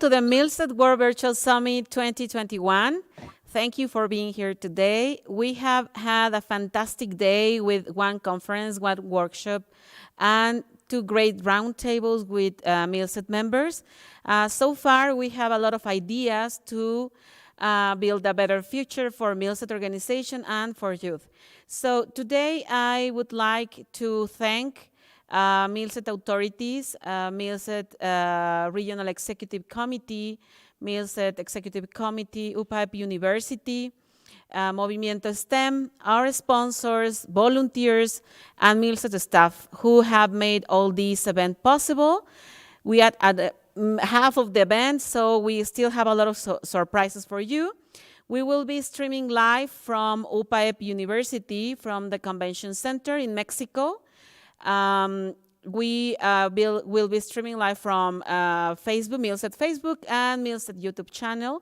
to the MILSET World Virtual Summit 2021. Thank you for being here today. We have had a fantastic day with one conference, one workshop, and 2 great roundtables with MILSET members. So far, we have a lot of ideas to build a better future for MILSET organization and for youth. So today, I would like to thank MILSET authorities, MILSET Regional Executive Committee, MILSET Executive Committee, UPAEP University, Movimiento STEM, our sponsors, volunteers, and MILSET staff who have made all these events possible. We are at half of the event, so we still have a lot of surprises for you. We will be streaming live from UPAEP University from the Convention Center in Mexico. We will be streaming live from Facebook, MILSET Facebook, and MILSET YouTube channel.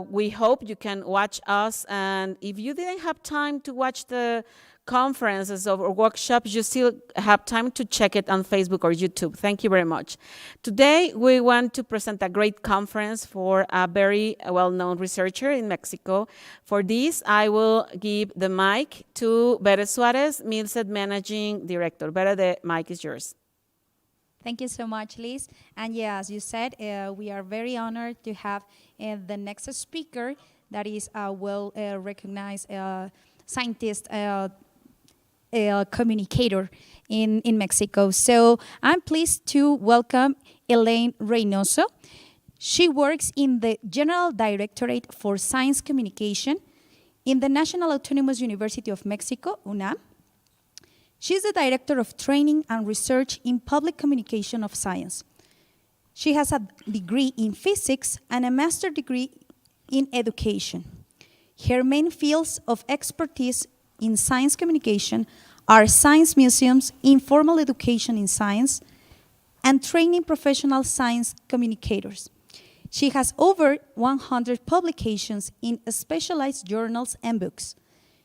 We hope you can watch us, and if you didn't have time to watch the conferences or workshops, you still have time to check it on Facebook or YouTube. Thank you very much. Today, we want to present a great conference for a very well-known researcher in Mexico. For this, I will give the mic to Bere Suarez, MILSET Managing Director. Bere, the mic is yours. Thank you so much, Liz. And yeah, as you said, we are very honored to have the next speaker that is a well-recognized scientist, communicator in Mexico. So I'm pleased to welcome Elaine Reynoso. She works in the General Directorate for Science Communication in the National Autonomous University of Mexico, UNAM. She's the Director of Training and Research in Public Communication of Science. She has a degree in physics and a master's degree in education. Her main fields of expertise in science communication are science museums, informal education in science, and training professional science communicators. She has over 100 publications in specialized journals and books.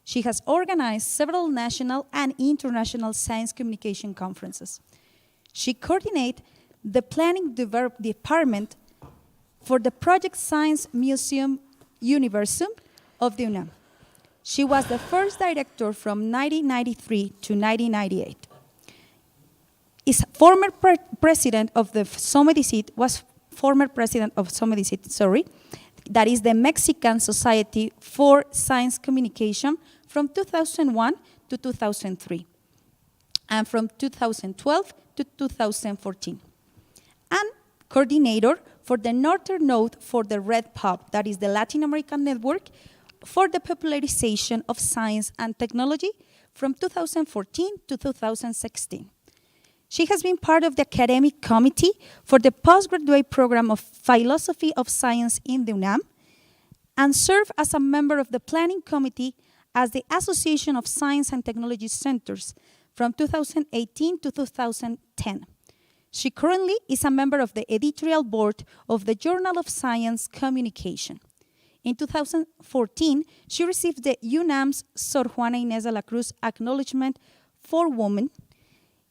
She has organized several national and international science communication conferences. She coordinates the planning department for the Project Science Museum Universum of the UNAM. She was the first director from 1993 to 1998. Is former president of the SOMEDICIT, that is the Mexican Society for Science Communication from 2001 to 2003, and from 2012 to 2014. And coordinator for the Northern Node for the Red Pub, that is the Latin American network for the popularization of science and technology from 2014 to 2016. She has been part of the academic committee for the postgraduate program of philosophy of science in the UNAM, and served as a member of the planning committee as the Association of Science and Technology Centers from 2018 to 2010. She currently is a member of the editorial board of the Journal of Science Communication. In 2014, she received the UNAM's Sor Juana Inés de la Cruz Acknowledgement for Women,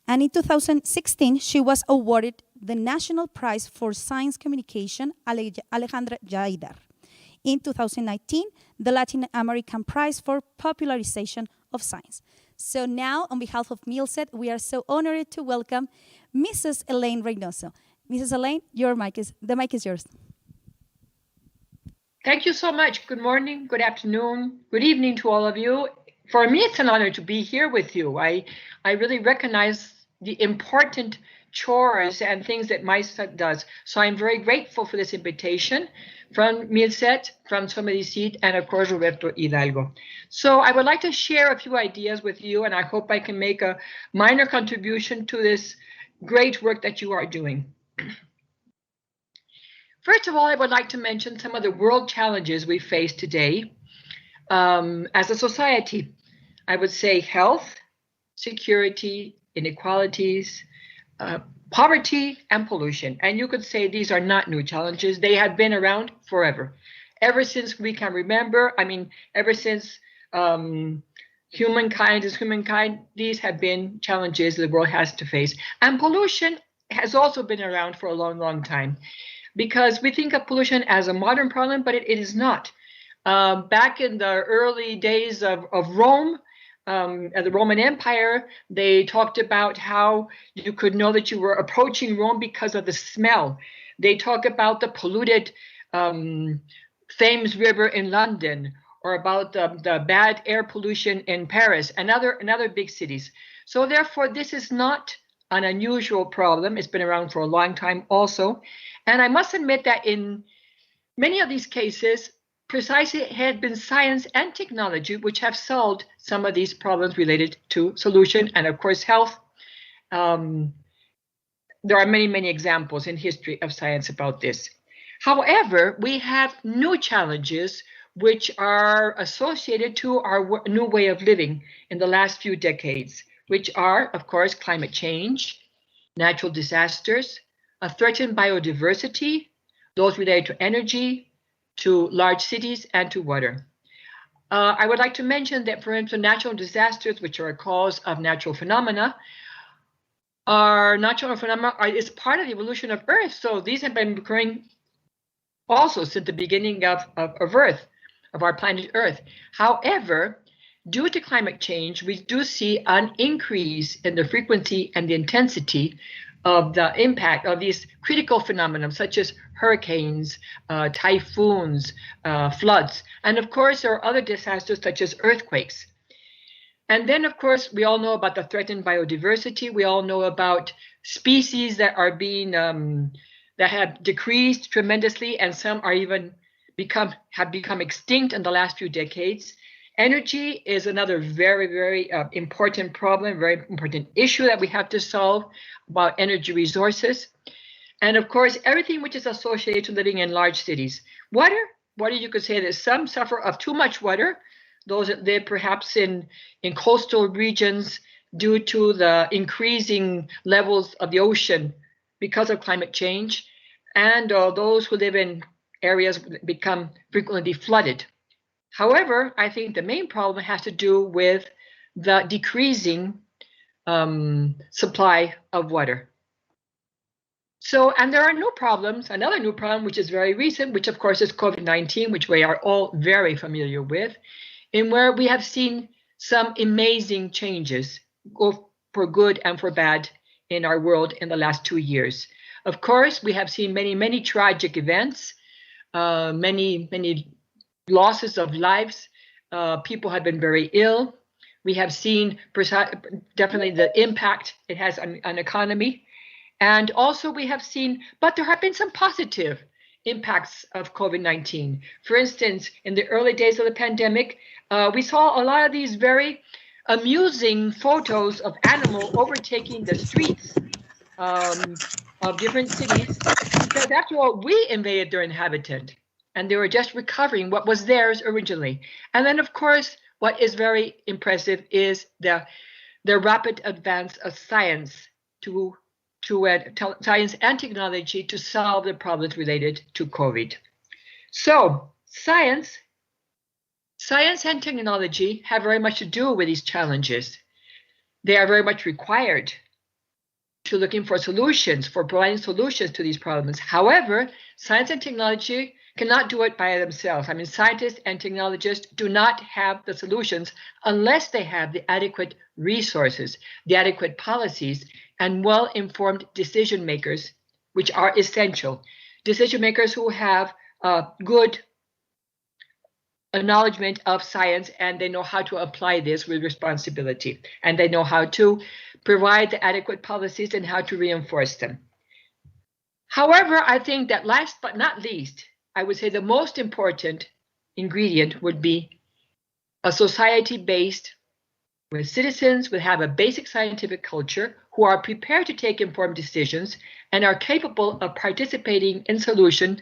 and in 2016, she was awarded the National Prize for Science Communication, Alejandra Jaidar. In 2019, the Latin American Prize for Popularization of Science. So now, on behalf of MILSET, we are so honored to welcome Mrs. Elaine Reynoso. Mrs. Elaine, the mic is yours. Thank you so much. Good morning, good afternoon, good evening to all of you. For me, it's an honor to be here with you. I really recognize the important chores and things that MILSET does. So I'm very grateful for this invitation from MILSET, from SOMEDICIT, and of course, Roberto Hidalgo. So I would like to share a few ideas with you, and I hope I can make a minor contribution to this great work that you are doing. First of all, I would like to mention some of the world challenges we face today as a society. I would say health, security, inequalities, poverty, and pollution. And you could say these are not new challenges. They have been around forever. Ever since we can remember, ever since humankind is humankind, these have been challenges the world has to face. And pollution has also been around for a long, long time. because we think of pollution as a modern problem, but it is not. Back in the early days of Rome, at the Roman Empire, they talked about how you could know that you were approaching Rome because of the smell. They talk about the polluted Thames River in London, or about the bad air pollution in Paris and other big cities. So therefore, this is not an unusual problem. It's been around for a long time also. And I must admit that in many of these cases, precisely it had been science and technology which have solved some of these problems related to solution and, of course, health. There are many, many examples in history of science about this. However, we have new challenges which are associated to our new way of living in the last few decades, which are, of course, climate change, natural disasters, a threatened biodiversity, those related to energy, to large cities, and to water. I would like to mention that, for instance, natural disasters, which are a cause of natural phenomena, is part of the evolution of Earth. So these have been occurring also since the beginning of Earth, of our planet Earth. However, due to climate change, we do see an increase in the frequency and the intensity of the impact of these critical phenomena, such as hurricanes, typhoons, floods. And of course, there are other disasters such as earthquakes. And then, of course, we all know about the threatened biodiversity. We all know about species that are being that have decreased tremendously, and some are even have become extinct in the last few decades. Energy is another very, very important problem, very important issue that we have to solve about energy resources. And of course, everything which is associated to living in large cities. Water, you could say that some suffer of too much water, those that live perhaps in coastal regions due to the increasing levels of the ocean because of climate change, and those who live in areas become frequently flooded. However, I think the main problem has to do with the decreasing supply of water. So, and there are new problems, another new problem, which is very recent, which of course is COVID-19, which we are all very familiar with, in where we have seen some amazing changes, both for good and for bad, in our world in the last 2 years. Of course, we have seen many, many tragic events, many losses of lives. People have been very ill. We have seen definitely the impact it has on an economy. And also we have seen, but there have been some positive impacts of COVID-19. For instance, in the early days of the pandemic, we saw a lot of these very amusing photos of animals overtaking the streets of different cities, because after all, we invaded their inhabitant, and they were just recovering what was theirs originally. And then, of course, what is very impressive is the rapid advance of science science and technology to solve the problems related to COVID. So science and technology have very much to do with these challenges. They are very much required to looking for solutions, for providing solutions to these problems. However, science and technology cannot do it by themselves. I mean, scientists and technologists do not have the solutions unless they have the adequate resources, the adequate policies, and well-informed decision makers, which are essential. Decision makers who have good acknowledgement of science, and they know how to apply this with responsibility, and they know how to provide the adequate policies and how to reinforce them. However, I think that last but not least, I would say the most important ingredient would be a society based where citizens would have a basic scientific culture, who are prepared to take informed decisions and are capable of participating in solutions,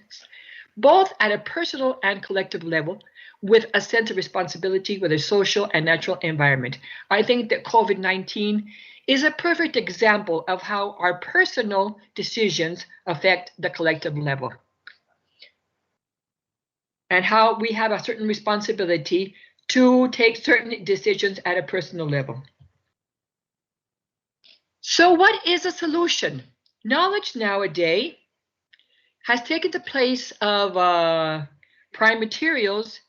both at a personal and collective level, with a sense of responsibility with a social and natural environment. I think that COVID-19 is a perfect example of how our personal decisions affect the collective level, and how we have a certain responsibility to take certain decisions at a personal level. So what is a solution? Knowledge nowadays has taken the place of prime materials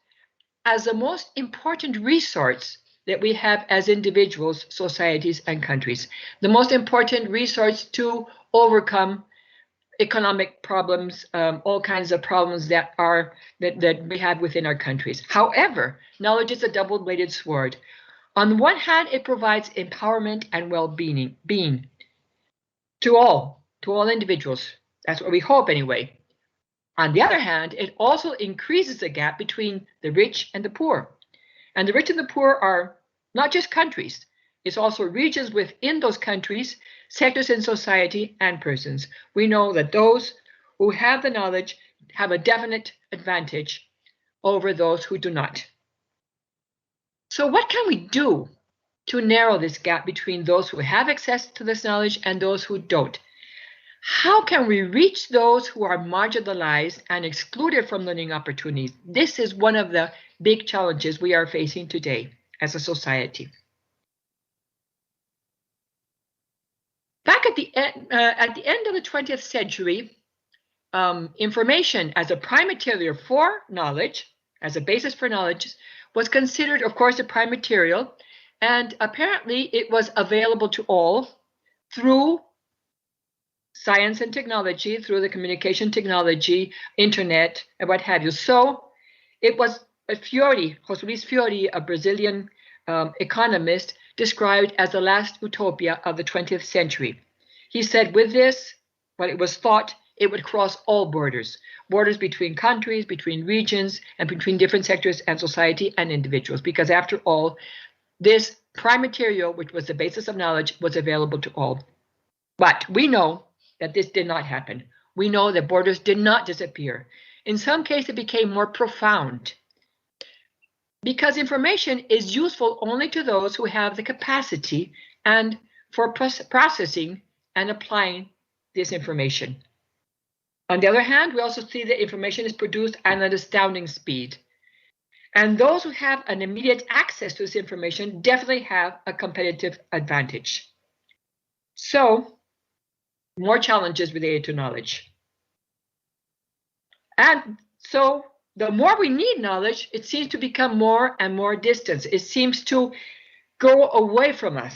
as the most important resource that we have as individuals, societies, and countries. The most important resource to overcome economic problems, all kinds of problems that we have within our countries. However, knowledge is a double-bladed sword. On one hand, it provides empowerment and well-being to all individuals. That's what we hope anyway. On the other hand, it also increases the gap between the rich and the poor. And the rich and the poor are not just countries, it's also regions within those countries, sectors in society, and persons. We know that those who have the knowledge have a definite advantage over those who do not. So what can we do to narrow this gap between those who have access to this knowledge and those who don't? How can we reach those who are marginalized and excluded from learning opportunities? This is one of the big challenges we are facing today as a society. Back at the end of the 20th century, information as a prime material for knowledge, as a basis for knowledge, was considered, of course, a prime material, and apparently it was available to all through science and technology, through the communication technology, internet, and what have you. So it was José Luis Fiori, a Brazilian economist, described as the last utopia of the 20th century. He said with this, well, it was thought it would cross all borders between countries, between regions, and between different sectors and society and individuals, because after all, this prime material, which was the basis of knowledge, was available to all. But we know that this did not happen. We know that borders did not disappear. In some cases, it became more profound, because information is useful only to those who have the capacity and for processing and applying this information. On the other hand, we also see that information is produced at an astounding speed. And those who have an immediate access to this information definitely have a competitive advantage. So, more challenges related to knowledge. And so, the more we need knowledge, it seems to become more and more distant. It seems to go away from us.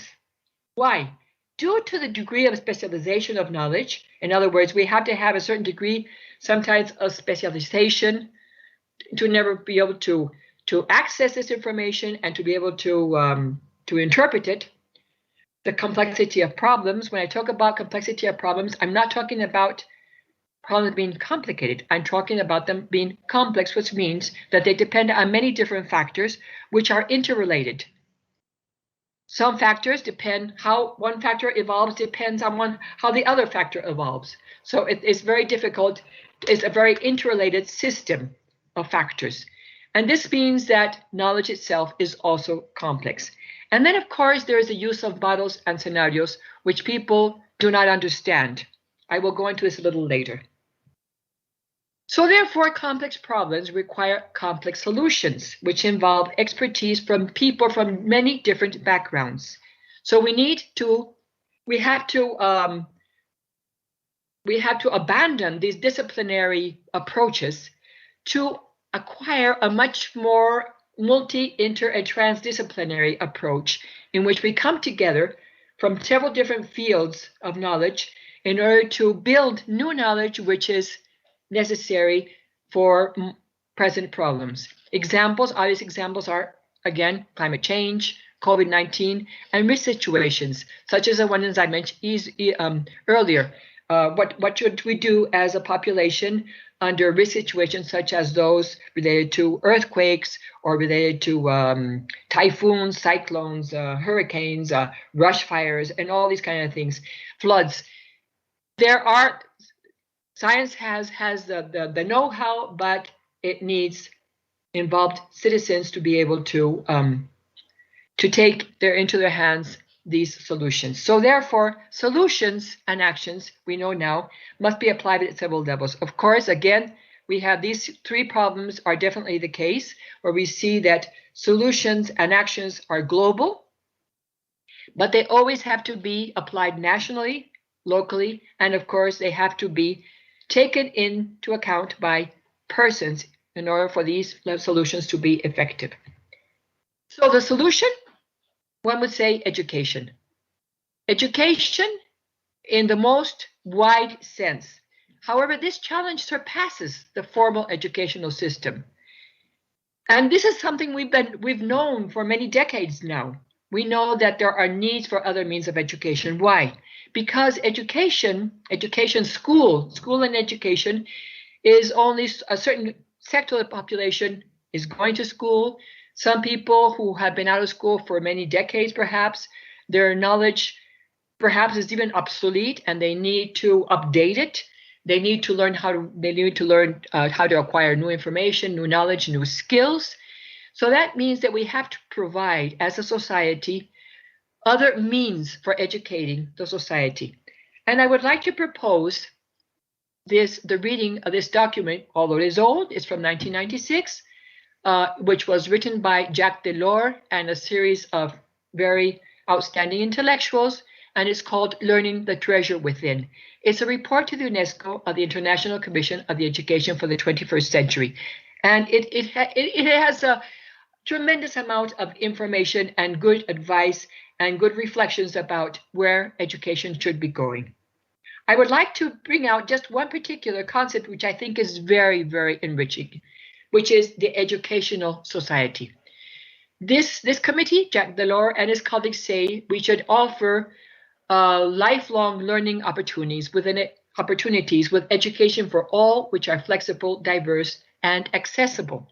Why? Due to the degree of specialization of knowledge. In other words, we have to have a certain degree, sometimes of specialization, to never be able to access this information and to be able to interpret it. The complexity of problems. When I talk about complexity of problems, I'm not talking about problems being complicated. I'm talking about them being complex, which means that they depend on many different factors which are interrelated. Some factors depend how one factor evolves depends on how the other factor evolves. So it's very difficult. It's a very interrelated system of factors. And this means that knowledge itself is also complex. And then, of course, there is the use of models and scenarios which people do not understand. I will go into this a little later. So therefore, complex problems require complex solutions, which involve expertise from people from many different backgrounds. So we have to abandon these disciplinary approaches to acquire a much more multi, inter, and transdisciplinary approach in which we come together from several different fields of knowledge in order to build new knowledge which is necessary for present problems. Obvious examples are, again, climate change, COVID-19, and risk situations, such as the ones I mentioned earlier. What should we do as a population under risk situations such as those related to earthquakes or related to typhoons, cyclones, hurricanes, brush fires, and all these kind of things, floods? Science has the know-how, but it needs involved citizens to be able to take into their hands these solutions. So therefore, solutions and actions, we know now, must be applied at several levels. Of course, again, we have these three problems are definitely the case, where we see that solutions and actions are global, but they always have to be applied nationally, locally, and of course, they have to be taken into account by persons in order for these solutions to be effective. So the solution, one would say education. Education in the most wide sense. However, this challenge surpasses the formal educational system. And this is something we've known for many decades now. We know that there are needs for other means of education. Why? Because education, school and education is only a certain sector of the population is going to school. Some people who have been out of school for many decades, perhaps, their knowledge perhaps is even obsolete and they need to update it. They need to learn how to acquire new information, new knowledge, new skills. So that means that we have to provide, as a society, other means for educating the society. And I would like to propose the reading of this document, although it is old, it's from 1996, which was written by Jacques Delors and a series of very outstanding intellectuals, and it's called Learning the Treasure Within. It's a report to the UNESCO of the International Commission of the Education for the 21st Century. And it has a tremendous amount of information and good advice and good reflections about where education should be going. I would like to bring out just one particular concept which I think is very, very enriching, which is the educational society. This committee, Jacques Delors and his colleagues say we should offer lifelong learning opportunities with education for all, which are flexible, diverse, and accessible.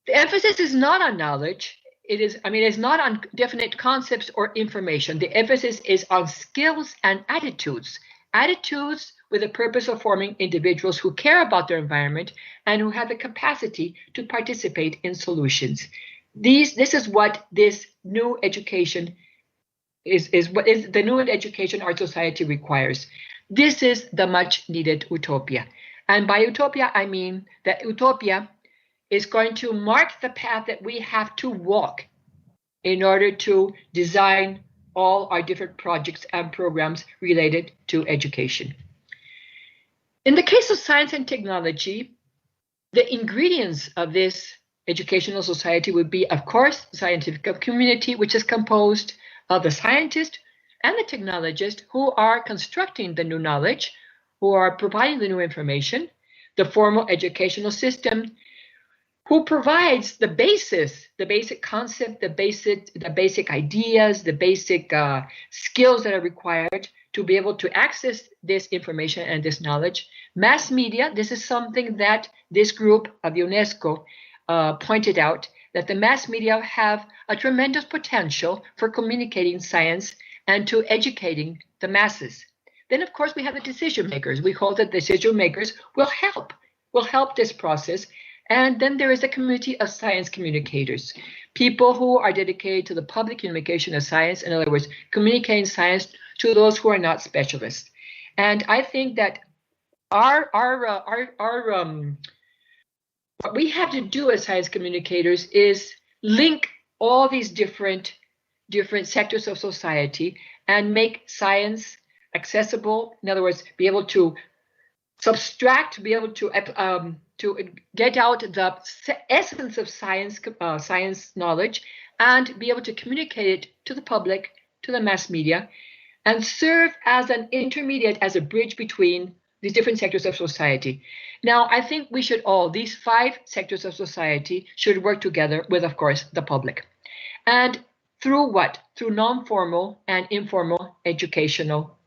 The emphasis is not on knowledge. It's not on definite concepts or information. The emphasis is on skills and attitudes. Attitudes with the purpose of forming individuals who care about their environment and who have the capacity to participate in solutions. This is what this new education is the new education our society requires. This is the much needed utopia. And by utopia, I mean that utopia is going to mark the path that we have to walk in order to design all our different projects and programs related to education. In the case of science and technology, the ingredients of this educational society would be, of course, the scientific community, which is composed of the scientists and the technologists who are constructing the new knowledge, who are providing the new information, the formal educational system, who provides the basic concept, the basic ideas, the basic skills that are required to be able to access this information and this knowledge. Mass media, this is something that this group of UNESCO pointed out, that the mass media have a tremendous potential for communicating science and to educating the masses. Then, of course, we have the decision makers. We hope that decision makers will help this process. And then there is a community of science communicators, people who are dedicated to the public communication of science. In other words, communicating science to those who are not specialists. And I think that what we have to do as science communicators is link all these different sectors of society and make science accessible. In other words, be able to subtract, be able to get out the essence of science knowledge and be able to communicate it to the public, to the mass media, and serve as an intermediate, as a bridge between these different sectors of society. Now, I think we should these 5 sectors of society should work together with, of course, the public. And through what? Through non-formal and informal educational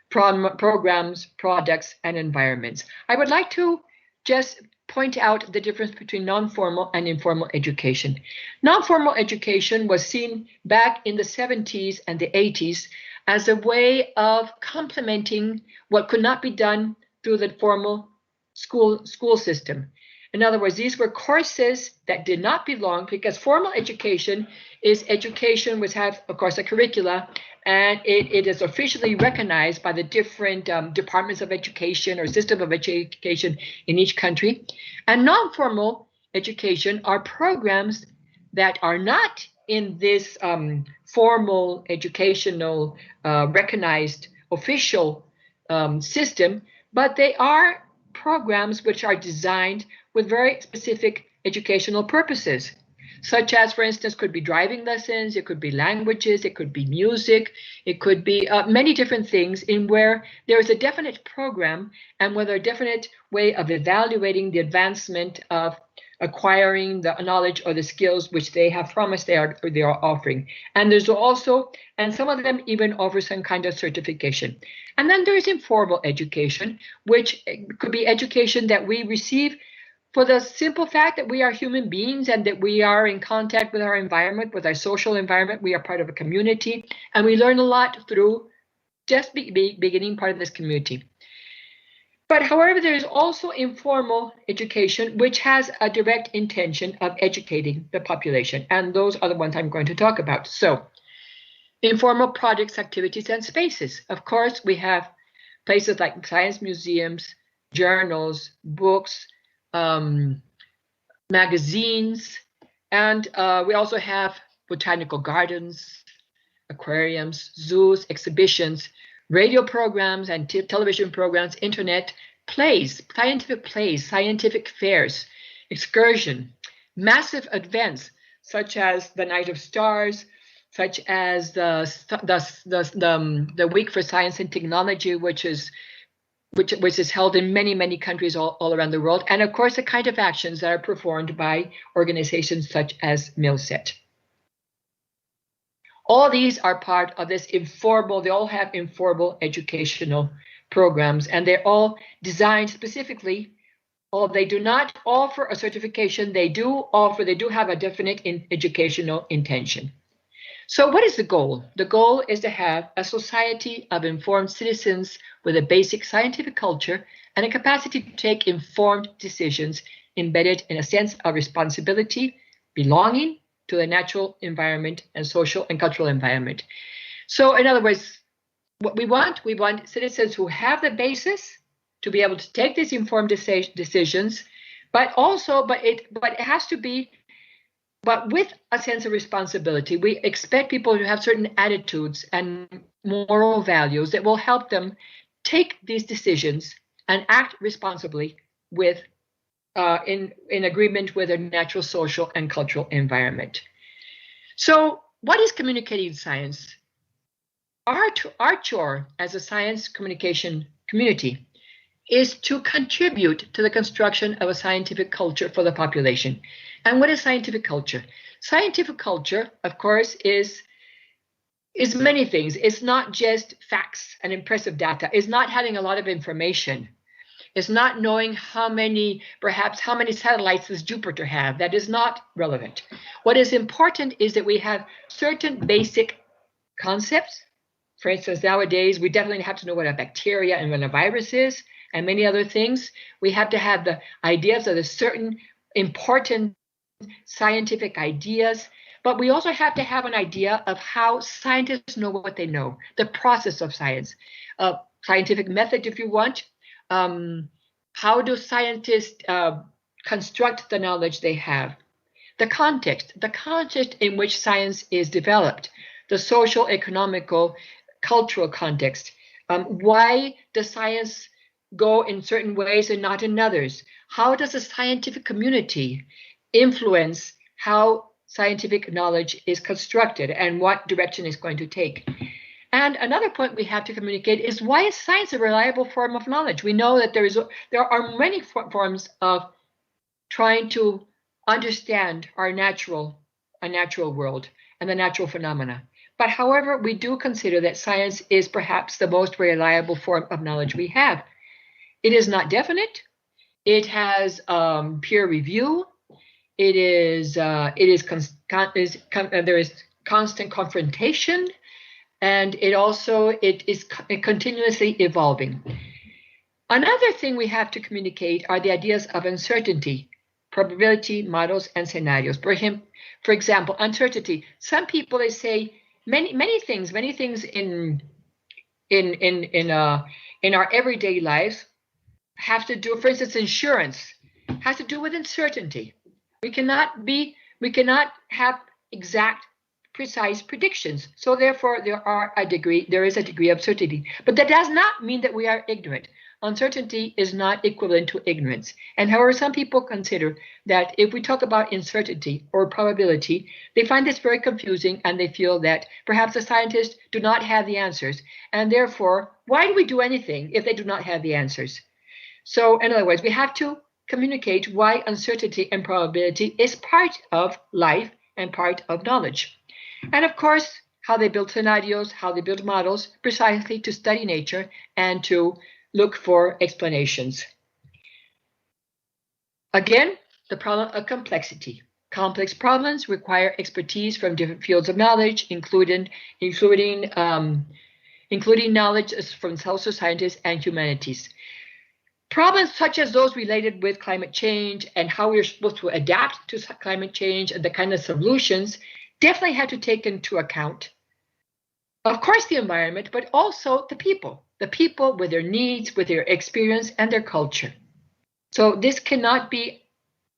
programs, products, and environments. I would like to just point out the difference between non-formal and informal education. Non-formal education was seen back in the 70s and the 80s as a way of complementing what could not be done through the formal school system. In other words, these were courses that did not belong, because formal education is education which has, of course, a curricula, and it is officially recognized by the different departments of education or system of education in each country. And non-formal education are programs that are not in this formal educational recognized official system, but they are programs which are designed with very specific educational purposes, such as, for instance, could be driving lessons, it could be languages, it could be music, it could be many different things in where there is a definite program and with a definite way of evaluating the advancement of acquiring the knowledge or the skills which they have promised they are offering. And there's also, and some of them even offer some kind of certification. And then there is informal education, which could be education that we receive for the simple fact that we are human beings and that we are in contact with our environment, with our social environment. We are part of a community, and we learn a lot through just beginning part of this community. But however, there is also informal education, which has a direct intention of educating the population. And those are the ones I'm going to talk about. So informal projects, activities, and spaces. Of course, we have places like science museums, journals, books, magazines, and we also have botanical gardens, aquariums, zoos, exhibitions, radio programs and television programs, internet, plays, scientific fairs, excursion, massive events such as the Night of Stars, such as the Week for Science and Technology, which is held in many countries all around the world, and of course the kind of actions that are performed by organizations such as MILSET. All these are part of this informal, they all have informal educational programs, and they're all designed specifically, although they do not offer a certification, they do have a definite educational intention. So what is the goal? The goal is to have a society of informed citizens with a basic scientific culture and a capacity to take informed decisions embedded in a sense of responsibility, belonging to the natural environment and social and cultural environment. So in other words, what we want citizens who have the basis to be able to take these informed decisions, but it has to be, but with a sense of responsibility. We expect people to have certain attitudes and moral values that will help them take these decisions and act responsibly with in agreement with their natural, social, and cultural environment. So what is communicating science? Our chore as a science communication community is to contribute to the construction of a scientific culture for the population. And what is scientific culture? Scientific culture, of course, is many things. It's not just facts and impressive data. It's not having a lot of information. It's not knowing how many satellites does Jupiter have. That is not relevant. What is important is that we have certain basic concepts. For instance, nowadays, we definitely have to know what a bacteria and what a virus is, and many other things. We have to have the ideas of the certain important scientific ideas, but we also have to have an idea of how scientists know what they know, the process of science, scientific method, if you want. How do scientists construct the knowledge they have? The context in which science is developed, the social, economical, cultural context. Why does science go in certain ways and not in others? How does the scientific community influence how scientific knowledge is constructed and what direction it's going to take? And another point we have to communicate is, why is science a reliable form of knowledge? We know that there are many forms of trying to understand our natural world and the natural phenomena. But however, we do consider that science is perhaps the most reliable form of knowledge we have. It is not definite. It has peer review. There is constant confrontation, and it is continuously evolving. Another thing we have to communicate are the ideas of uncertainty, probability, models, and scenarios. For example, uncertainty. Some people, they say many things in our everyday lives have to do, for instance, insurance has to do with uncertainty. We cannot have exact precise predictions. So therefore, there is a degree of certainty. But that does not mean that we are ignorant. Uncertainty is not equivalent to ignorance. And however, some people consider that if we talk about uncertainty or probability, they find this very confusing and they feel that perhaps the scientists do not have the answers. And therefore, why do we do anything if they do not have the answers? So in other words, we have to communicate why uncertainty and probability is part of life and part of knowledge. And of course, how they build scenarios, how they build models, precisely to study nature and to look for explanations. Again, the problem of complexity. Complex problems require expertise from different fields of knowledge, including knowledge from social sciences and humanities. Problems such as those related with climate change and how we're supposed to adapt to climate change and the kind of solutions definitely have to take into account, of course, the environment, but also the people with their needs, with their experience and their culture. So this cannot be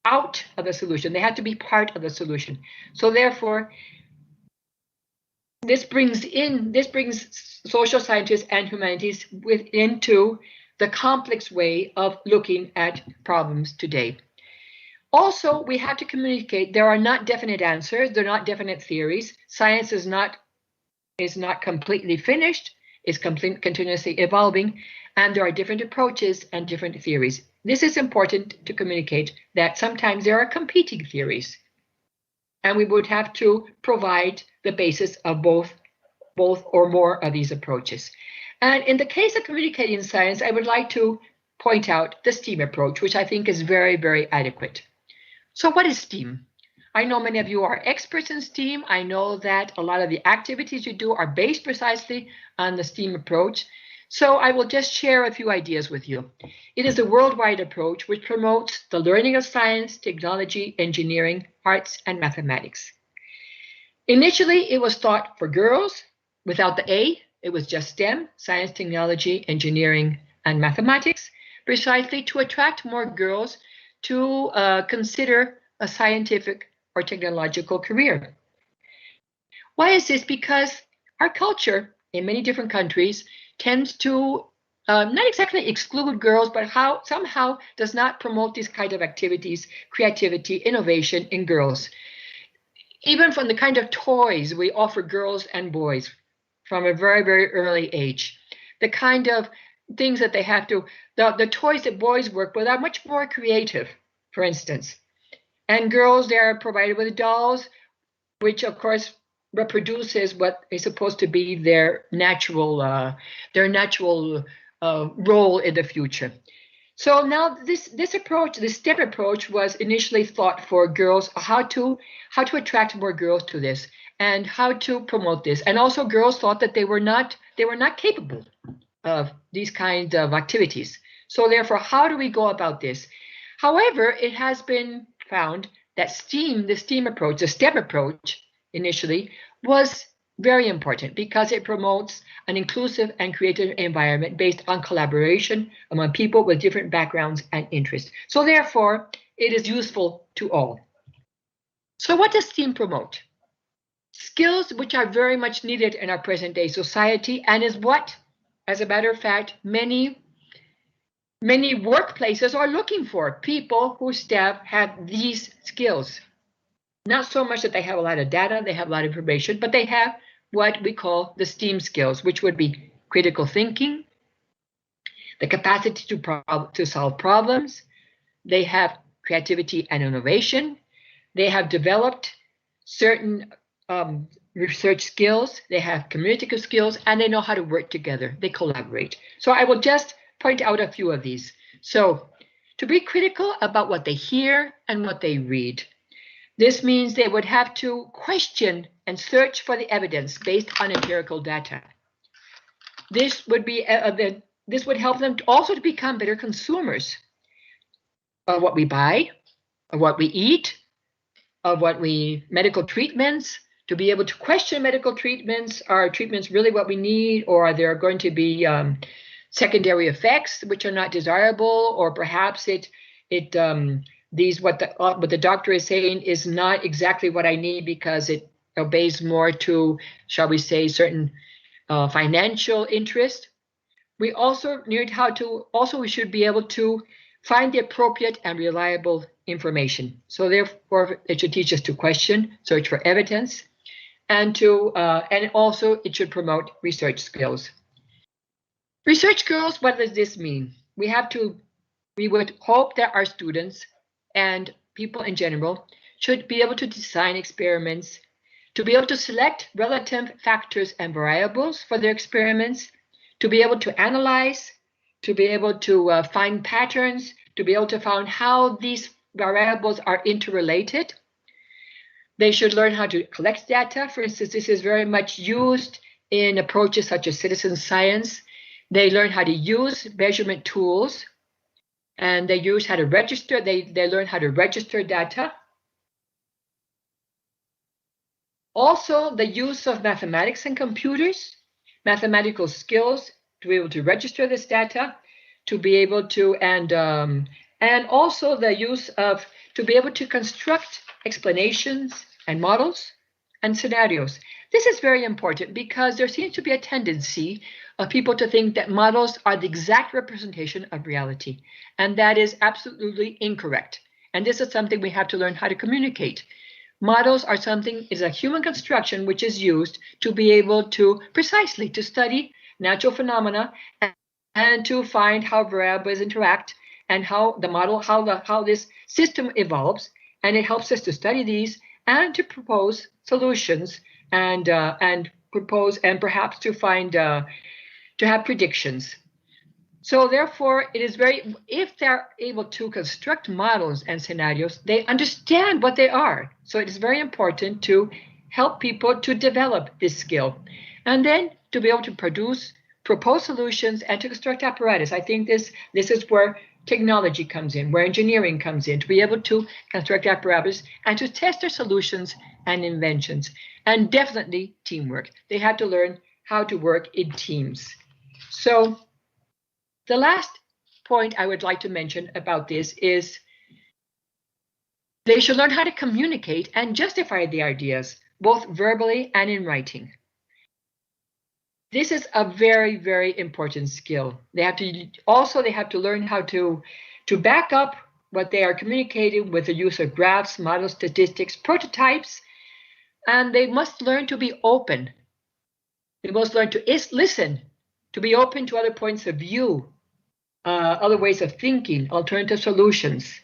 out of the solution. They have to be part of the solution. So therefore, this brings social scientists and humanities into the complex way of looking at problems today. Also, we have to communicate there are not definite answers, they're not definite theories. Science is not completely finished, is continuously evolving, and there are different approaches and different theories. This is important to communicate that sometimes there are competing theories, and we would have to provide the basis of both or more of these approaches. And in the case of communicating science, I would like to point out the STEAM approach, which I think is very, very adequate. So what is STEAM? I know many of you are experts in STEAM. I know that a lot of the activities you do are based precisely on the STEAM approach. So I will just share a few ideas with you. It is a worldwide approach which promotes the learning of science, technology, engineering, arts, and mathematics. Initially, it was taught for girls without the A. It was just STEM, science, technology, engineering, and mathematics, precisely to attract more girls to consider a scientific or technological career. Why is this? Because our culture in many different countries tends to not exactly exclude girls, but somehow does not promote these kind of activities, creativity, innovation in girls. Even from the kind of toys we offer girls and boys from a very, very early age, the kind of things that they have to, the toys that boys work with are much more creative, for instance. And girls, they are provided with dolls, which of course reproduces what is supposed to be their natural role in the future. So now this approach, this STEM approach, was initially thought for girls, how to attract more girls to this and how to promote this. And also girls thought that they were not capable of these kinds of activities. So therefore, how do we go about this? However, it has been found that the STEM approach, the STEM approach initially was very important because it promotes an inclusive and creative environment based on collaboration among people with different backgrounds and interests. So therefore, it is useful to all. So what does STEAM promote? Skills which are very much needed in our present day society and is what, as a matter of fact, many workplaces are looking for, people whose staff have these skills. Not so much that they have a lot of data, they have a lot of information, but they have what we call the STEAM skills, which would be critical thinking, the capacity to solve problems, they have creativity and innovation, they have developed certain research skills, they have communicative skills, and they know how to work together, they collaborate. So I will just point out a few of these. So to be critical about what they hear and what they read. This means they would have to question and search for the evidence based on empirical data. This would help them also to become better consumers of what we buy, of what we eat, of medical treatments, to be able to question medical treatments. Are treatments really what we need, or are there going to be secondary effects which are not desirable, or perhaps what the doctor is saying is not exactly what I need because it obeys more to, shall we say, certain financial interest. We also need we should be able to find the appropriate and reliable information. So therefore, it should teach us to question, search for evidence, and also it should promote research skills. Research skills, what does this mean? We would hope that our students and people in general should be able to design experiments, to be able to select relative factors and variables for their experiments, to be able to analyze, to be able to find patterns, to be able to find how these variables are interrelated. They should learn how to collect data. For instance, this is very much used in approaches such as citizen science. They learn how to use measurement tools, and they use how to register. They learn how to register data. Also, the use of mathematics and computers, mathematical skills to be able to register this data, to be able to, and also the use of, to be able to construct explanations and models and scenarios. This is very important because there seems to be a tendency of people to think that models are the exact representation of reality, and that is absolutely incorrect. And this is something we have to learn how to communicate. Models are is a human construction which is used to be able to precisely to study natural phenomena and to find how variables interact and how the model, how this system evolves, and it helps us to study these and to propose solutions and propose and perhaps to find to have predictions. So therefore, it is if they're able to construct models and scenarios, they understand what they are. So it is very important to help people to develop this skill. And then to be able to propose solutions and to construct apparatus. I think this is where technology comes in, where engineering comes in, to be able to construct apparatus and to test their solutions and inventions. And definitely teamwork. They have to learn how to work in teams. So the last point I would like to mention about this is they should learn how to communicate and justify the ideas, both verbally and in writing. This is a very, very important skill. They have to learn how to back up what they are communicating with the use of graphs, models, statistics, prototypes, and they must learn to be open. They must learn to listen, to be open to other points of view, other ways of thinking, alternative solutions.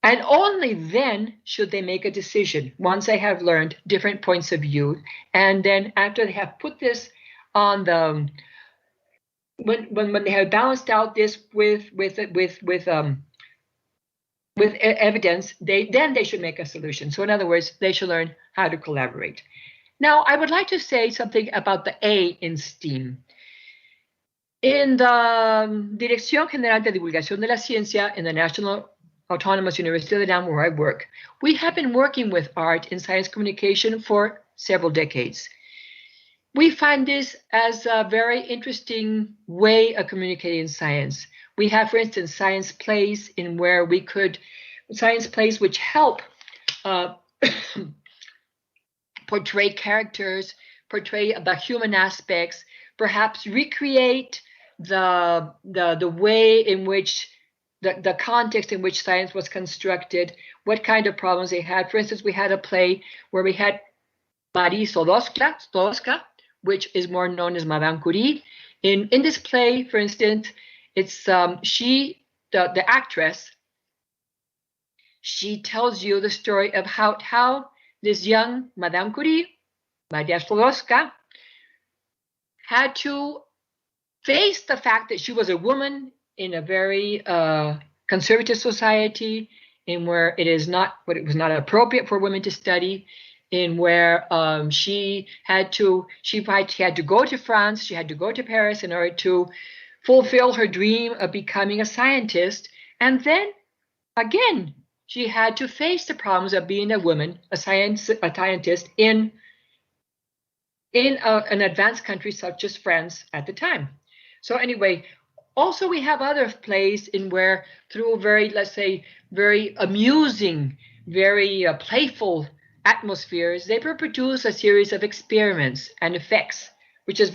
And only then should they make a decision, once they have learned different points of view. And then after they have put this on when they have balanced out this with evidence, they should make a solution. So in other words, they should learn how to collaborate. Now, I would like to say something about the A in STEAM. In the Dirección General de Divulgación de la Ciencia in the National Autonomous University of the UNAM, where I work, we have been working with art in science communication for several decades. We find this as a very interesting way of communicating science. We have, for instance, science plays which help portray characters, portray the human aspects, perhaps recreate the way in which the context in which science was constructed, what kind of problems they had. For instance, we had a play where we had Marie Sklodowska, which is more known as Madame Curie. In this play, for instance, it's the actress, she tells you the story of how this young Madame Curie, Maria Sklodowska, had to face the fact that she was a woman in a very conservative society, in where it was not appropriate for women to study, in where she had to go to France, she had to go to Paris in order to fulfill her dream of becoming a scientist. And then again, she had to face the problems of being a woman, a scientist in an advanced country such as France at the time. So anyway, also we have other plays in where through very, let's say, very amusing, very playful atmospheres, they produce a series of experiments and effects, which is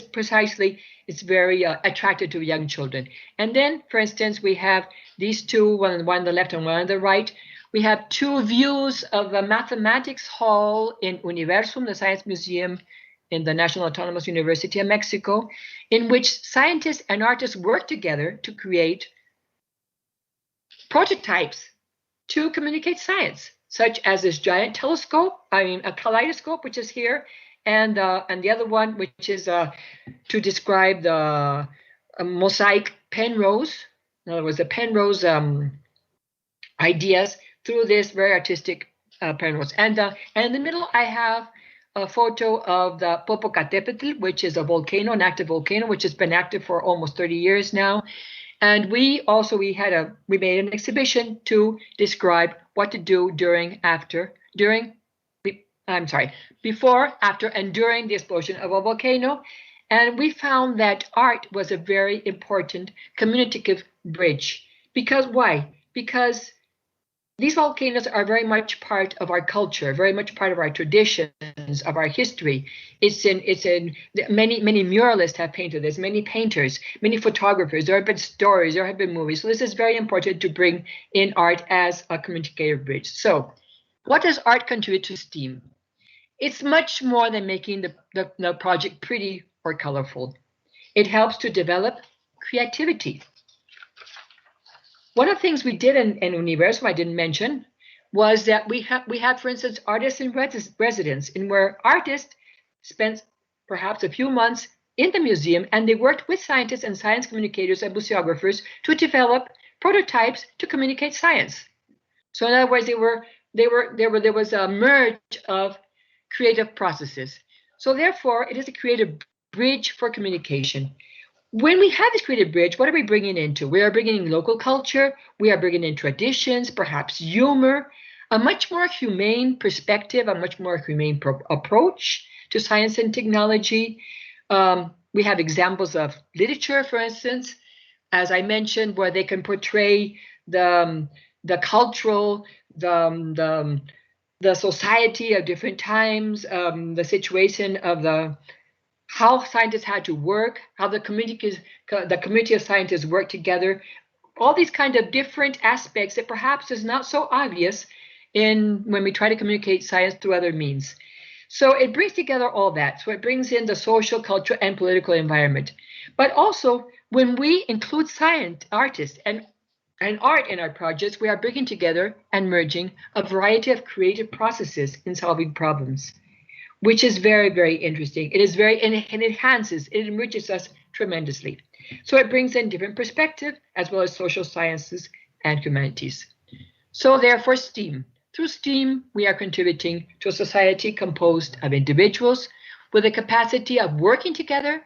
precisely, it's very attractive to young children. And then, for instance, we have these two, one on the left and one on the right. We have two views of a mathematics hall in Universum, the Science Museum in the National Autonomous University of Mexico, in which scientists and artists work together to create prototypes to communicate science, such as this giant telescope, a kaleidoscope, which is here, and the other one, which is to describe the mosaic Penrose. In other words, the Penrose ideas through this very artistic Penrose. And in the middle, I have a photo of the Popocatépetl, which is a volcano, an active volcano, which has been active for almost 30 years now. And we made an exhibition to describe what to do before, after, and during the explosion of a volcano. And we found that art was a very important communicative bridge. Because why? Because these volcanoes are very much part of our culture, very much part of our traditions, of our history. It's in many muralists have painted this, many painters, many photographers. There have been stories, there have been movies. So this is very important to bring in art as a communicative bridge. So what does art contribute to STEAM? It's much more than making the project pretty or colorful. It helps to develop creativity. One of the things we did in Universum, I didn't mention, was that we had, for instance, artists in residence, in where artists spent perhaps a few months in the museum, and they worked with scientists and science communicators and museographers to develop prototypes to communicate science. So in other words, there was a merge of creative processes. So therefore, it is a creative bridge for communication. When we have this creative bridge, what are we bringing into? We are bringing in local culture, we are bringing in traditions, perhaps humor, a much more humane perspective, a much more humane approach to science and technology. We have examples of literature, for instance, as I mentioned, where they can portray the cultural, the society of different times, the situation of how scientists had to work, how the community of scientists work together, all these kind of different aspects that perhaps is not so obvious when we try to communicate science through other means. So it brings together all that. So it brings in the social, cultural, and political environment. But also, when we include science, artists, and art in our projects, we are bringing together and merging a variety of creative processes in solving problems, which is very, very interesting. It is and it enhances, it enriches us tremendously. So it brings in different perspectives as well as social sciences and humanities. So therefore, STEAM. Through STEAM, we are contributing to a society composed of individuals with a capacity of working together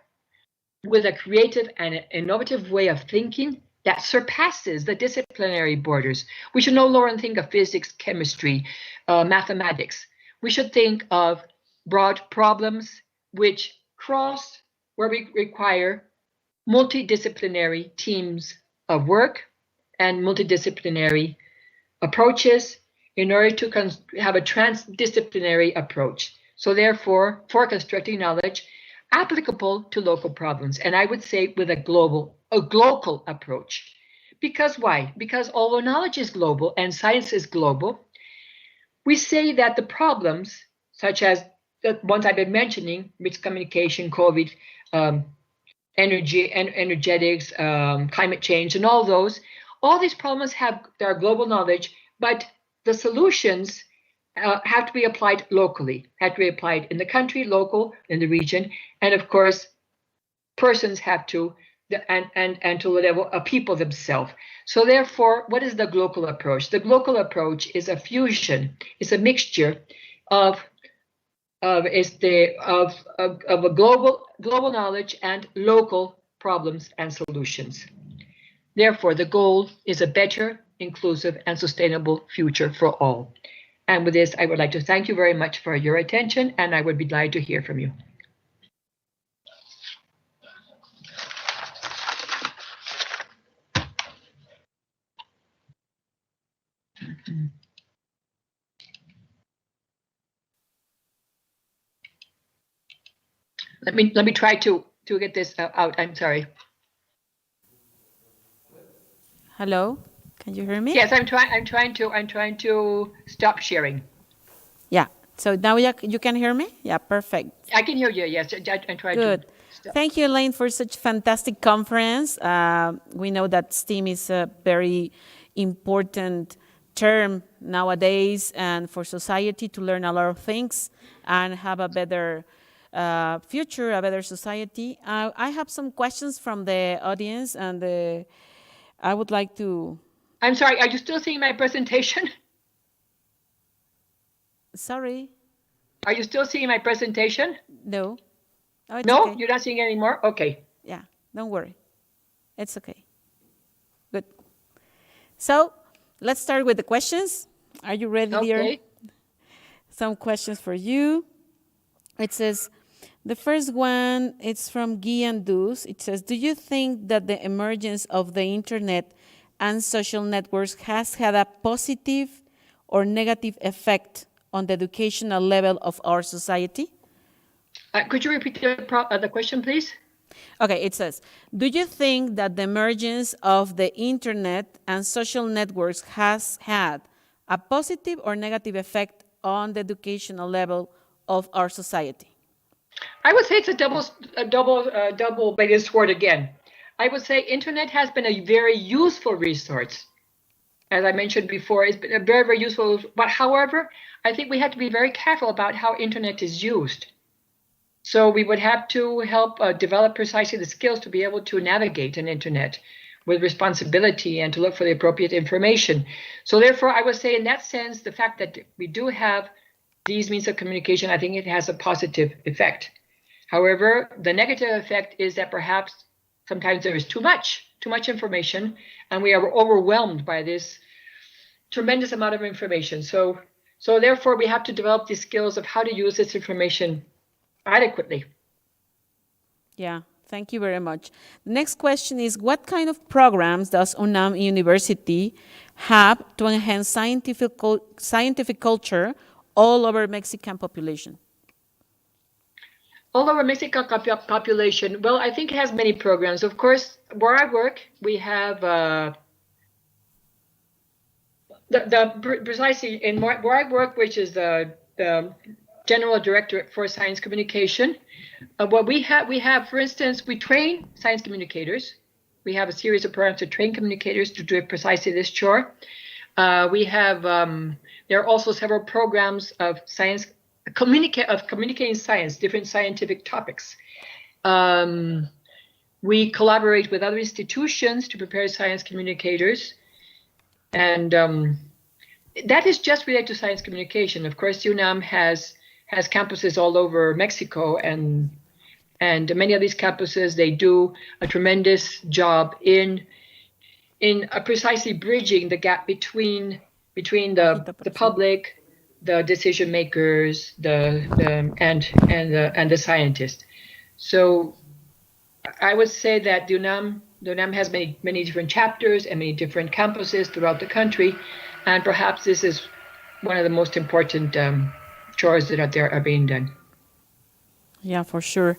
with a creative and innovative way of thinking that surpasses the disciplinary borders. We should no longer think of physics, chemistry, mathematics. We should think of broad problems which cross, where we require multidisciplinary teams of work and multidisciplinary approaches in order to have a transdisciplinary approach. So therefore, for constructing knowledge applicable to local problems, and I would say with a global approach. Because why? Because although knowledge is global and science is global, we say that the problems, such as the ones I've been mentioning, mixed communication, COVID, energy and energetics, climate change, and all these problems have their global knowledge, but the solutions have to be applied locally, have to be applied in the country, local, in the region, and of course, persons have to, and to the level of people themselves. So therefore, what is the global approach? The global approach is a fusion, it's a mixture of a global knowledge and local problems and solutions. Therefore, the goal is a better, inclusive, and sustainable future for all. And with this, I would like to thank you very much for your attention, and I would be glad to hear from you. Let me try to get this out. I'm sorry. Hello, can you hear me? Yes, I'm trying to stop sharing. Yeah. So now you can hear me? Yeah, perfect. I can hear you. Yes, I'm trying Good. to stop. Thank you, Elaine, for such fantastic conference. We know that STEAM is a very important term nowadays, and for society to learn a lot of things and have a better future, a better society. I have some questions from the audience, and I would like to. I'm sorry. Are you still seeing my presentation? Sorry. Are you still seeing my presentation? No. Oh, it's No, okay. you're not seeing it anymore. Okay. Yeah, don't worry. It's okay. Good. So let's start with the questions. Are you ready, dear? Okay. Some questions for you. It says, the first one, it's from Guy and Deuce. It says, do you think that the emergence of the internet and social networks has had a positive or negative effect on the educational level of our society? Could you repeat the question, please? Okay, it says, do you think that the emergence of the internet and social networks has had a positive or negative effect on the educational level of our society? I would say it's a double-bladed sword again. I would say internet has been a very useful resource. As I mentioned before, it's been a very, very useful. But however, I think we have to be very careful about how internet is used. So we would have to help develop precisely the skills to be able to navigate an internet with responsibility and to look for the appropriate information. So therefore, I would say in that sense, the fact that we do have these means of communication, I think it has a positive effect. However, the negative effect is that perhaps sometimes there is too much information, and we are overwhelmed by this tremendous amount of information. So therefore, we have to develop the skills of how to use this information adequately. Yeah, thank you very much. The next question is, what kind of programs does UNAM University have to enhance scientific culture all over Mexican population? All over Mexican population, well, I think it has many programs. Of course, where I work, we have precisely in where I work, which is the General Directorate for Science Communication. What we have, for instance, we train science communicators. We have a series of programs to train communicators to do precisely this chore. We have there are also several programs of science communicating science, different scientific topics. We collaborate with other institutions to prepare science communicators, and that is just related to science communication. Of course, UNAM has campuses all over Mexico, and many of these campuses, they do a tremendous job in precisely bridging the gap between the public, the decision makers, and the scientists. So I would say that the UNAM has many different chapters and many different campuses throughout the country, and perhaps this is one of the most important chores that are being done. Yeah, for sure.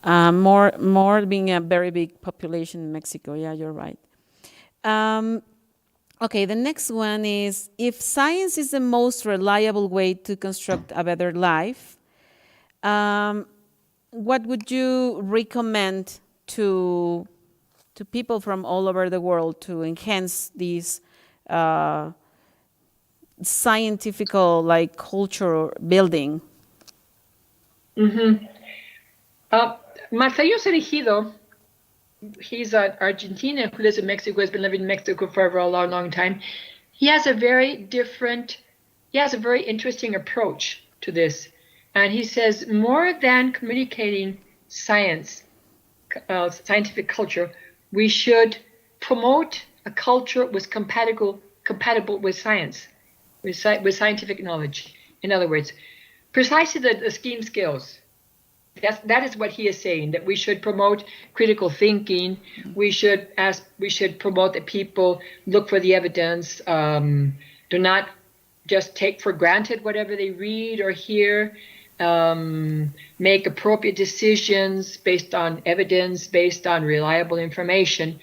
More being a very big population in Mexico. Yeah, you're right. Okay, the next one is, if science is the most reliable way to construct a better life, what would you recommend to people from all over the world to enhance these scientific like culture building? Marcelo Cerejido, he's an Argentinian who lives in Mexico, has been living in Mexico for a long time. He has a very interesting approach to this. And he says, more than communicating science, scientific culture, we should promote a culture was compatible with science, with scientific knowledge. In other words, precisely the STEAM skills. That is what he is saying, that we should promote critical thinking. We should promote that people look for the evidence, do not just take for granted whatever they read or hear, make appropriate decisions based on evidence, based on reliable information.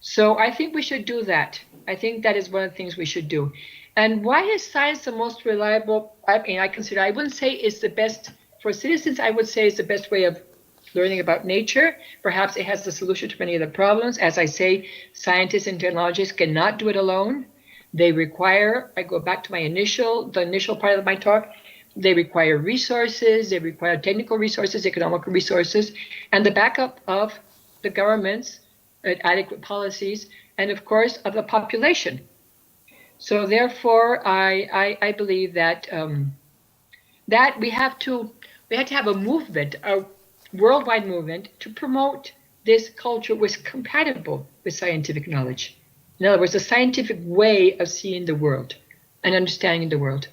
So I think we should do that. I think that is one of the things we should do. And why is science the most reliable? I mean, I wouldn't say it's the best for citizens. I would say it's the best way of learning about nature. Perhaps it has the solution to many of the problems. As I say, scientists and technologists cannot do it alone. They require, I go back to the initial part of my talk, they require resources, they require technical resources, economic resources, and the backup of the governments, adequate policies, and of course of the population. So therefore, I believe that that we have to have a movement, a worldwide movement, to promote this culture which is compatible with scientific knowledge. In other words, a scientific way of seeing the world and understanding the world.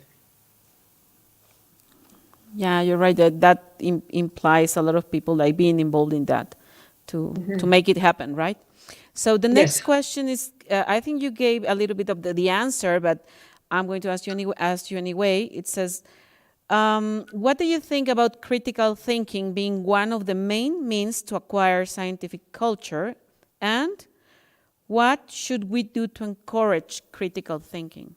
Yeah, you're right. That implies a lot of people like being involved in that to make it happen, right? So the next question is, I think you gave a little bit of the answer, but I'm going to ask you anyway. It says, what do you think about critical thinking being one of the main means to acquire scientific culture, and what should we do to encourage critical thinking?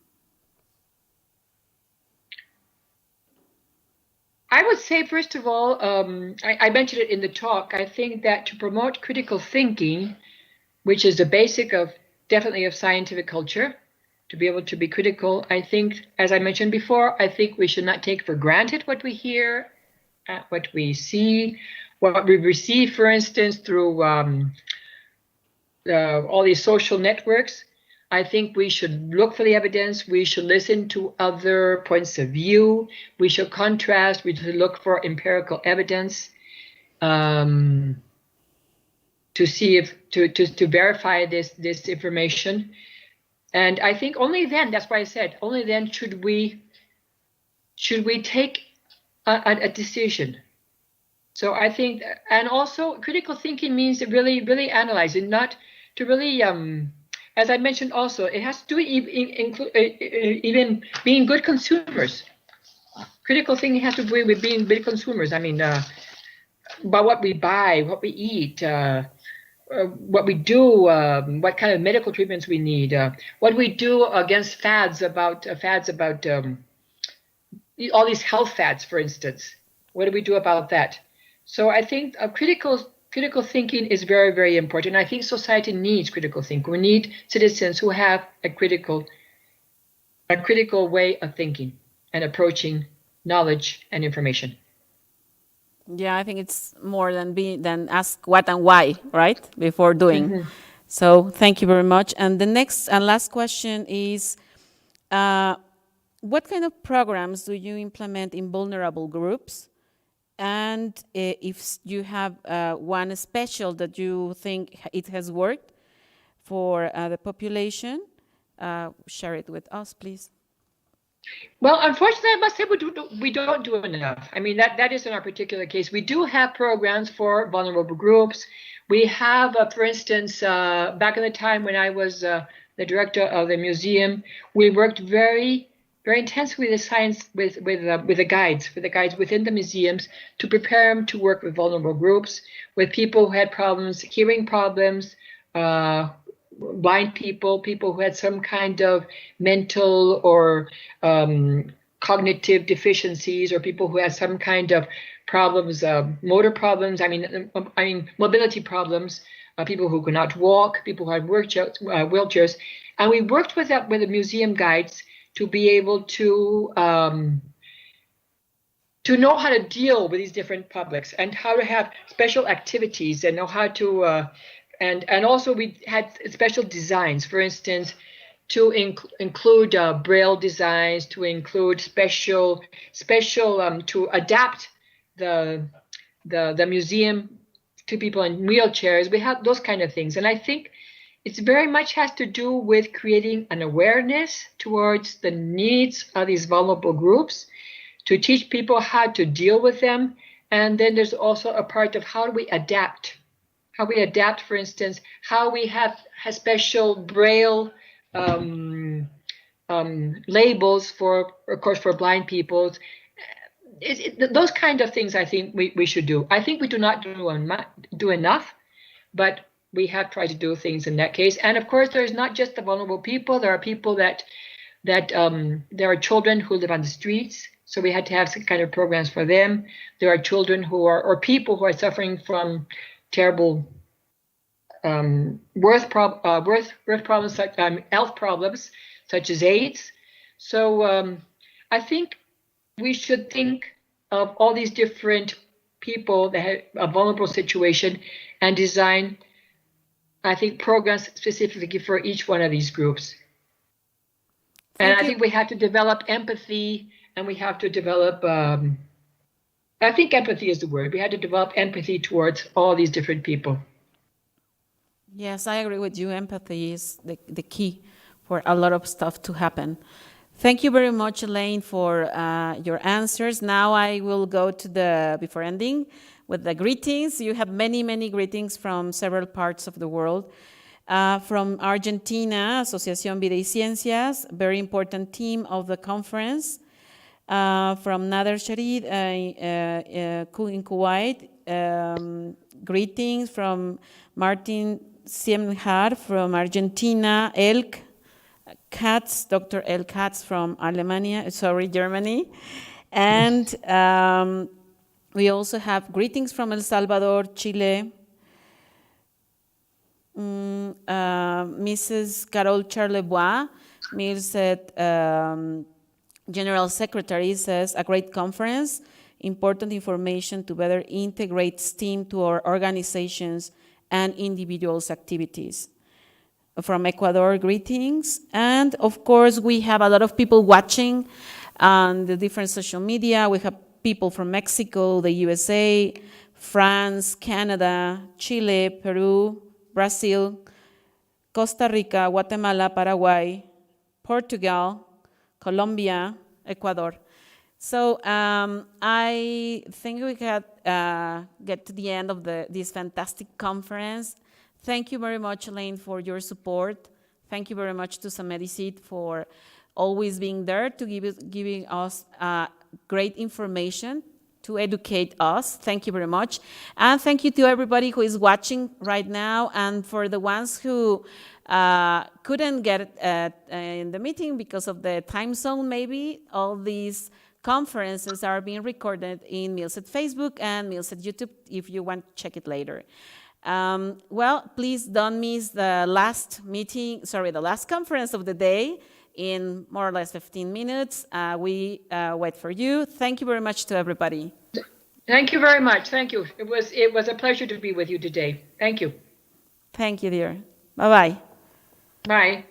I would say, first of all, I mentioned it in the talk. I think that to promote critical thinking, which is the basic of definitely of scientific culture, to be able to be critical, I think, as I mentioned before, I think we should not take for granted what we hear, what we see, what we receive, for instance, through all these social networks. I think we should look for the evidence. We should listen to other points of view. We should contrast. We should look for empirical evidence to see if to verify this information. And I think only then, that's why I said, only then should we take a decision. So I think, and also critical thinking means to really analyze and not to really, as I mentioned also, it has to do even being good consumers. Critical thinking has to do with being good consumers. I mean, about what we buy, what we eat, what we do, what kind of medical treatments we need, what we do against fads about all these health fads, for instance. What do we do about that? So I think critical thinking is very, very important. I think society needs critical thinking. We need citizens who have a critical way of thinking and approaching knowledge and information. Yeah, I think it's more than ask what and why, right, before doing. So thank you very much. And the next and last question is, what kind of programs do you implement in vulnerable groups? And if you have one special that you think it has worked for the population, share it with us, please. Well, unfortunately, I must say we don't do enough. I mean, that is in our particular case. We do have programs for vulnerable groups. We have, for instance, back in the time when I was the director of the museum, we worked very, very intensely with the science, with the guides within the museums to prepare them to work with vulnerable groups, with people who had problems, hearing problems, blind people who had some kind of mental or cognitive deficiencies, or people who had some kind of problems, motor problems. I mean mobility problems. People who could not walk, people who had wheelchairs, and we worked with the museum guides to be able to know how to deal with these different publics and how to have special activities and know how to. And also we had special designs, for instance, to include braille designs, to include special to adapt the museum to people in wheelchairs. We have those kind of things, and I think it's very much has to do with creating an awareness towards the needs of these vulnerable groups, to teach people how to deal with them, and then there's also a part of how do we adapt. How we adapt, for instance, how we have special braille labels for, of course, for blind people. those kind of things I think we should do. I think we do not do enough, but we have tried to do things in that case. And of course, there's not just the vulnerable people. There are people that there are children who live on the streets. So we had to have some kind of programs for them. There are children who are, or people who are suffering from terrible birth problems, health problems, such as AIDS. So I think we should think of all these different people that have a vulnerable situation and design, I think, programs specifically for each one of these groups. And I think we have to develop empathy, and we have to develop, I think empathy is the word. We had to develop empathy towards all these different people. Yes, I agree with you. Empathy is the key for a lot of stuff to happen. Thank you very much, Elaine, for your answers. Now I will go to before ending, with the greetings. You have many, many greetings from several parts of the world. From Argentina, Asociación Vida y Ciencias, very important team of the conference. From Nader Sharid in Kuwait, greetings from Martin Siemnhar from Argentina, Elk Katz, Dr. El Katz from Germany. And we also have greetings from El Salvador, Chile. Mrs. Carol Charlebois, MILSET General Secretary, says, a great conference, important information to better integrate STEAM to our organizations and individuals' activities. From Ecuador, greetings. And of course, we have a lot of people watching on the different social media. We have people from Mexico, the USA, France, Canada, Chile, Peru, Brazil, Costa Rica, Guatemala, Paraguay, Portugal, Colombia, Ecuador. So I think we can get to the end of this fantastic conference. Thank you very much, Elaine, for your support. Thank you very much to Samedicit for always being there to giving us great information to educate us. Thank you very much. And thank you to everybody who is watching right now, and for the ones who couldn't get in the meeting because of the time zone, maybe. All these conferences are being recorded in MILSET Facebook and MILSET YouTube if you want to check it later. Well, please don't miss the last conference of the day in more or less 15 minutes. We wait for you. Thank you very much to everybody. Thank you very much. Thank you. It was a pleasure to be with you today. Thank you. Thank you, dear. Bye-bye. Bye.